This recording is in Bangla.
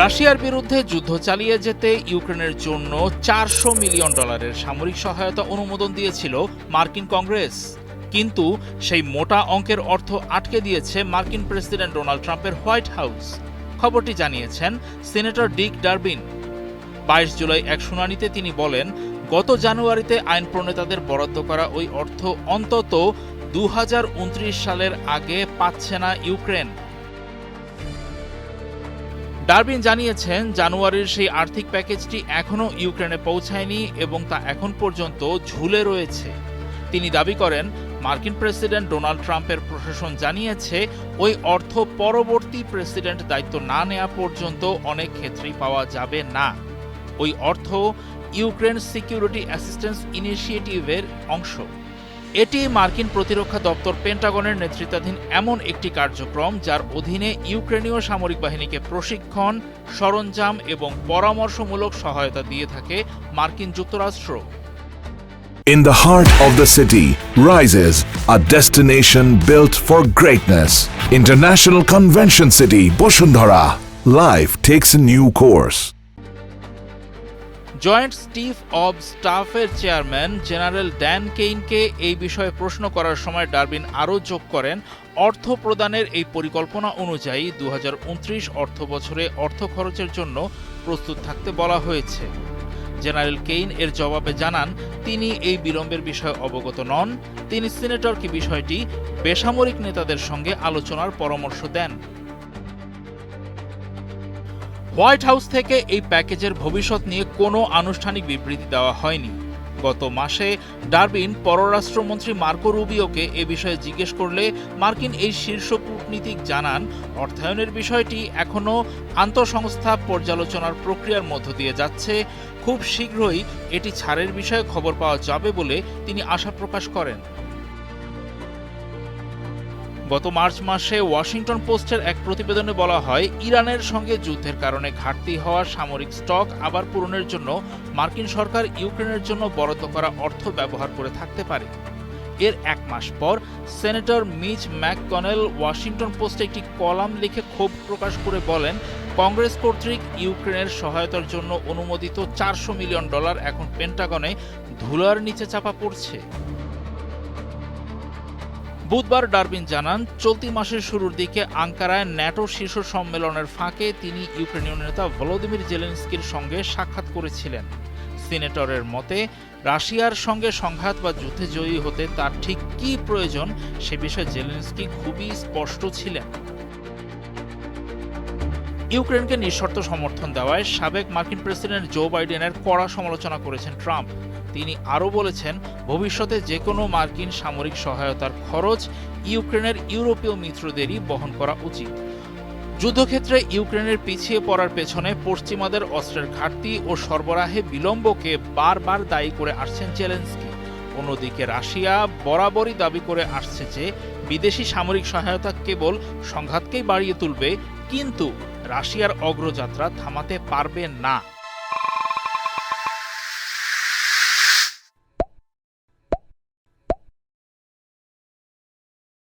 রাশিয়ার বিরুদ্ধে যুদ্ধ চালিয়ে যেতে ইউক্রেনের জন্য $400 মিলিয়ন সামরিক সহায়তা অনুমোদন দিয়েছিল মার্কিন কংগ্রেস। কিন্তু সেই মোটা অঙ্কের অর্থ আটকে দিয়েছে মার্কিন প্রেসিডেন্ট ডোনাল্ড ট্রাম্পের হোয়াইট হাউস। খবরটি জানিয়েছেন সিনেটর ডিক ডারবিন। 22 জুলাই এক শুনানিতে তিনি বলেন, গত জানুয়ারিতে আইন প্রণেতাদের বরাদ্দ করা ওই অর্থ অন্তত 2029 সালের আগে পাচ্ছে না ইউক্রেন। ডারবিন জানিয়েছেন, জানুয়ারির সেই আর্থিক প্যাকেজটি এখনও ইউক্রেনে পৌঁছায়নি এবং তা এখন পর্যন্ত ঝুলে রয়েছে। তিনি দাবি করেন, মার্কিন প্রেসিডেন্ট ডোনাল্ড ট্রাম্পের প্রশাসন জানিয়েছে ওই অর্থ পরবর্তী প্রেসিডেন্ট দায়িত্ব না নেওয়া পর্যন্ত অনেক ক্ষেত্রেই পাওয়া যাবে না। ওই অর্থ ইউক্রেন সিকিউরিটি অ্যাসিস্ট্যান্স ইনিশিয়েটিভের অংশ। এটি মার্কিন প্রতিরক্ষা দপ্তর পেন্টাগনের নেতৃত্বাধীন এমন একটি কার্যক্রম যার অধীনে ইউক্রেনীয় সামরিক বাহিনীকে প্রশিক্ষণ, সরঞ্জাম এবং পরামর্শমূলক সহায়তা দিয়ে থাকে মার্কিন যুক্তরাষ্ট্র। In the heart of the city rises a destination built for greatness. International Convention City, Bosundhara. Life takes a new course. Joint chief of স্টাফের চেয়ারম্যান জেনারেল ড্যান কেইনকে এই বিষয়ে প্রশ্ন করার সময় ডারবিন আরও যোগ করেন, অর্থ প্রদানের এই পরিকল্পনা অনুযায়ী 2029 অর্থ বছরে অর্থ খরচের জন্য প্রস্তুত থাকতে বলা হয়েছে। জেনারেল কেইন এর জবাবে জানান, তিনি এই বিলম্বের বিষয়ে অবগত নন। তিনি সিনেটরকে বিষয়টি বেসামরিক নেতাদের সঙ্গে আলোচনার পরামর্শ দেন। হোয়াইট হাউস থেকে এই প্যাকেজের ভবিষ্যৎ নিয়ে কোনো আনুষ্ঠানিক বিবৃতি দেওয়া হয়নি। গত মাসে ডারবিন পররাষ্ট্রমন্ত্রী মার্কো রুবিওকে এ বিষয়ে জিজ্ঞেস করলে মার্কিন এই শীর্ষ কূটনীতিক জানান, অর্থায়নের বিষয়টি এখনও আন্তঃসংস্থা পর্যালোচনার প্রক্রিয়ার মধ্য দিয়ে যাচ্ছে। খুব শীঘ্রই এটি ছাড়ের বিষয়ে খবর পাওয়া যাবে বলে তিনি আশা প্রকাশ করেন। গত মার্চ মাসে ওয়াশিংটন পোস্টের এক প্রতিবেদনে বলা হয়, ইরানের সঙ্গে যুদ্ধের কারণে ঘাটতি হওয়া সামরিক স্টক আবার পূরণের জন্য মার্কিন সরকার ইউক্রেনের জন্য বরাদ্দ করা অর্থ ব্যবহার করে থাকতে পারে। এর এক মাস পর সেনেটর মিচ ম্যাককনেল ওয়াশিংটন পোস্টে একটি কলাম লিখে ক্ষোভ প্রকাশ করে বলেন, কংগ্রেস কর্তৃক ইউক্রেনের সহায়তার জন্য অনুমোদিত $400 মিলিয়ন এখন পেন্টাগনে ধুলার নিচে চাপা পড়ছে। বুধবার ডারবিন জানান, চলতি মাসের শুরুর দিকে আঙ্কারায় ন্যাটো শীর্ষ সম্মেলনের ফাঁকে তিনি ইউক্রেনীয় নেতা ভলোদিমির জেলেনস্কির সঙ্গে সাক্ষাৎ করেছিলেন। সিনেটরের মতে, রাশিয়ার সঙ্গে সংঘাত বা যুদ্ধে জয়ী হতে তার ঠিক কী প্রয়োজন সে বিষয়ে জেলেনস্কি খুবই স্পষ্ট ছিলেন। ইউক্রেনকে নিঃশর্ত সমর্থন দেওয়ায় সাবেক মার্কিন প্রেসিডেন্ট জো বাইডেনের কড়া সমালোচনা করেছেন ট্রাম্প। তিনি আরও বলেছেন, ভবিষ্যতে যে কোনো মার্কিন সামরিক সহায়তার খরচ ইউক্রেনের ইউরোপীয় মিত্রদেরই বহন করা উচিত। যুদ্ধক্ষেত্রে ইউক্রেনের পিছিয়ে পড়ার পেছনে পশ্চিমাদের অস্ত্রের ঘাটতি ও সরবরাহে বিলম্বকে বারবার দায়ী করে আসছেন জেলেনস্কি। অন্যদিকে রাশিয়া বরাবরই দাবি করে আসছে যে বিদেশি সামরিক সহায়তা কেবল সংঘাতকেই বাড়িয়ে তুলবে, কিন্তু রাশিয়ার অগ্রযাত্রা থামাতে পারবে না।